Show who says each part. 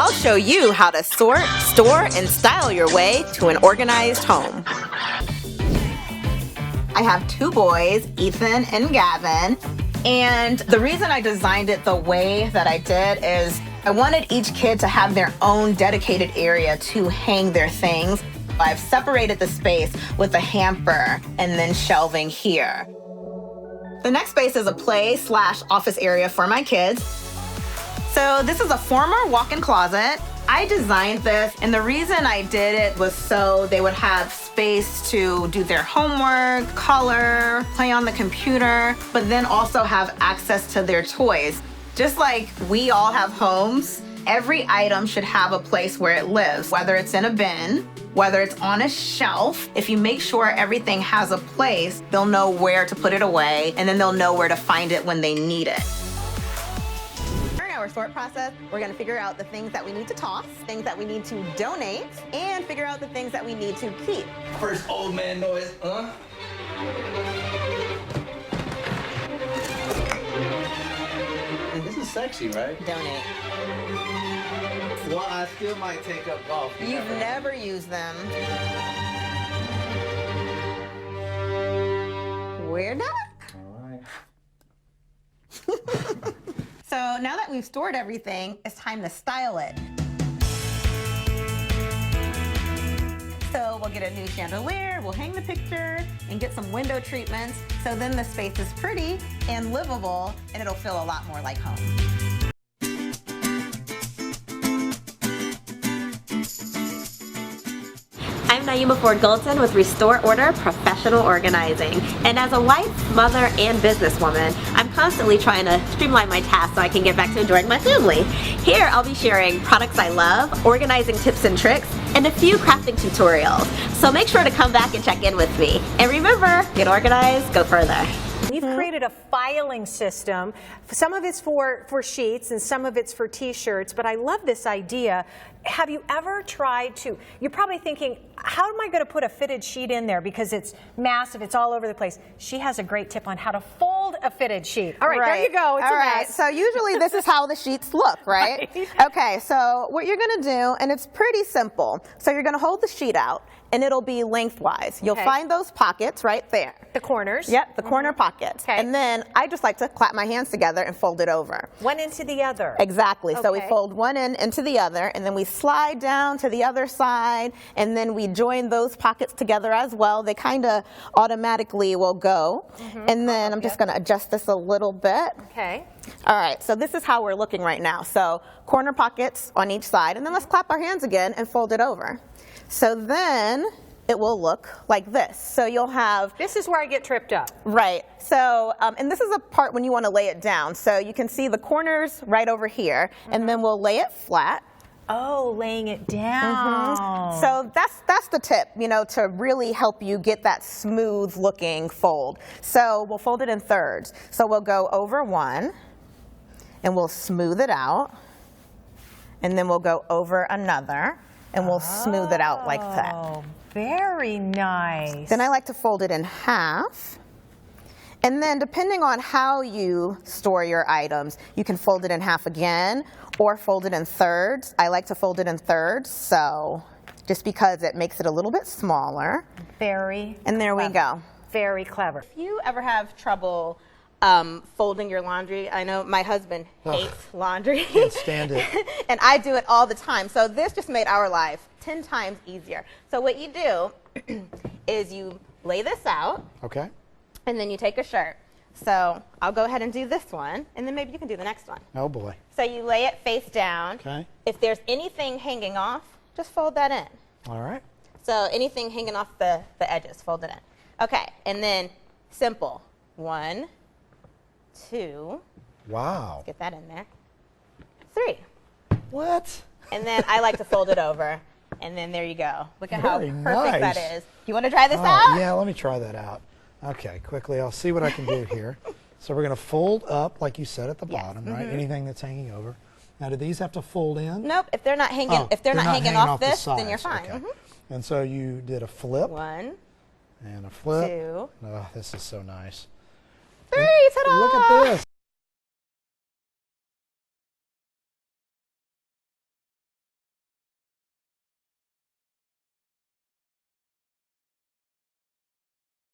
Speaker 1: I'll show you how to sort, store, and style your way to an organized home. I have two boys, Ethan and Gavin, and the reason I designed it the way that I did is I wanted each kid to have their own dedicated area to hang their things. I've separated the space with a hamper and then shelving here. The next space is a play/office area for my kids. So this is a former walk-in closet. I designed this, and the reason I did it was so they would have space to do their homework, color, play on the computer, but then also have access to their toys. Just like we all have homes, every item should have a place where it lives, whether it's in a bin, whether it's on a shelf. If you make sure everything has a place, they'll know where to put it away, and then they'll know where to find it when they need it. During our sort process, we're gonna figure out the things that we need to toss, things that we need to donate, and figure out the things that we need to keep.
Speaker 2: First old man noise, huh? And this is sexy, right?
Speaker 1: Donate.
Speaker 2: Well, I still might take up golf.
Speaker 1: You've never used them. We're done.
Speaker 2: All right.
Speaker 1: So now that we've stored everything, it's time to style it. So we'll get a new chandelier, we'll hang the picture, and get some window treatments. So then the space is pretty and livable, and it'll feel a lot more like home.
Speaker 3: I'm Naeemah Goldson with Restore Order Professional Organizing. And as a wife, mother, and businesswoman, I'm constantly trying to streamline my tasks so I can get back to enjoying my family. Here, I'll be sharing products I love, organizing tips and tricks, and a few crafting tutorials. So make sure to come back and check in with me. And remember, get organized, go further.
Speaker 4: We've created a filing system. Some of it's for sheets and some of it's for t-shirts, but I love this idea. Have you ever tried to, you're probably thinking, how am I going to put a fitted sheet in there because it's massive, it's all over the place. She has a great tip on how to fold a fitted sheet. All right, there you go. It's
Speaker 1: all
Speaker 4: a
Speaker 1: right.
Speaker 4: mess.
Speaker 1: So usually this is how the sheets look, right? Okay, so what you're going to do, and it's pretty simple. So you're going to hold the sheet out, and it'll be lengthwise. You'll find those pockets right there.
Speaker 4: The corners?
Speaker 1: Yep, the corner pockets.
Speaker 4: Okay.
Speaker 1: And then I just like to clap my hands together and fold it over.
Speaker 4: One into the other.
Speaker 1: Exactly. So we
Speaker 4: Okay.
Speaker 1: fold one end into the other, and then we slide down to the other side, and then we join those pockets together as well. They kind of automatically will go. And then I'm just going to adjust this a little bit.
Speaker 4: Okay.
Speaker 1: All right, so this is how we're looking right now. So corner pockets on each side, and then let's clap our hands again and fold it over. So then it will look like this. So you'll have...
Speaker 4: This is where I get tripped up.
Speaker 1: Right. So, and this is a part when you want to lay it down. So you can see the corners right over here, and then we'll lay it flat.
Speaker 4: Oh, laying it down.
Speaker 1: So that's the tip, you know, to really help you get that smooth looking fold. So we'll fold it in thirds. So we'll go over one, and we'll smooth it out, and then we'll go over another, and we'll smooth it out like that.
Speaker 4: Oh, very nice.
Speaker 1: Then I like to fold it in half. And then depending on how you store your items, you can fold it in half again or fold it in thirds. I like to fold it in thirds, so just because it makes it a little bit smaller.
Speaker 4: Very
Speaker 1: And there we go.
Speaker 4: Very clever.
Speaker 1: If you ever have trouble folding your laundry, I know my husband hates laundry.
Speaker 2: Can't stand it.
Speaker 1: And I do it all the time. So this just made our life 10 times easier. So what you do is you lay this out.
Speaker 2: Okay.
Speaker 1: And then you take a shirt. So I'll go ahead and do this one, and then maybe you can do the next one.
Speaker 2: Oh boy.
Speaker 1: So you lay it face down.
Speaker 2: Okay.
Speaker 1: If there's anything hanging off, just fold that in.
Speaker 2: All right.
Speaker 1: So anything hanging off the edges, fold it in. Okay, and then simple. 1, 2,
Speaker 2: Wow.
Speaker 1: get that in there. 3.
Speaker 2: What?
Speaker 1: And then I like to fold it over, and then there you go. Look at how
Speaker 2: Very
Speaker 1: perfect
Speaker 2: nice.
Speaker 1: that is. You want to try this
Speaker 2: Oh,
Speaker 1: out?
Speaker 2: yeah, let me try that out. Okay, quickly, I'll see what I can do here. So we're going to fold up, like you said, at the bottom, right? Anything that's hanging over. Now, do these have to fold in?
Speaker 1: Nope. If they're not hanging,
Speaker 2: Oh,
Speaker 1: if they're not hanging off
Speaker 2: the
Speaker 1: this, then
Speaker 2: sides.
Speaker 1: you're fine.
Speaker 2: Okay. And so you did a flip
Speaker 1: 1,
Speaker 2: and a flip.
Speaker 1: 2,
Speaker 2: Oh, this is so nice.
Speaker 1: 3. Ta-da!
Speaker 2: Look at this.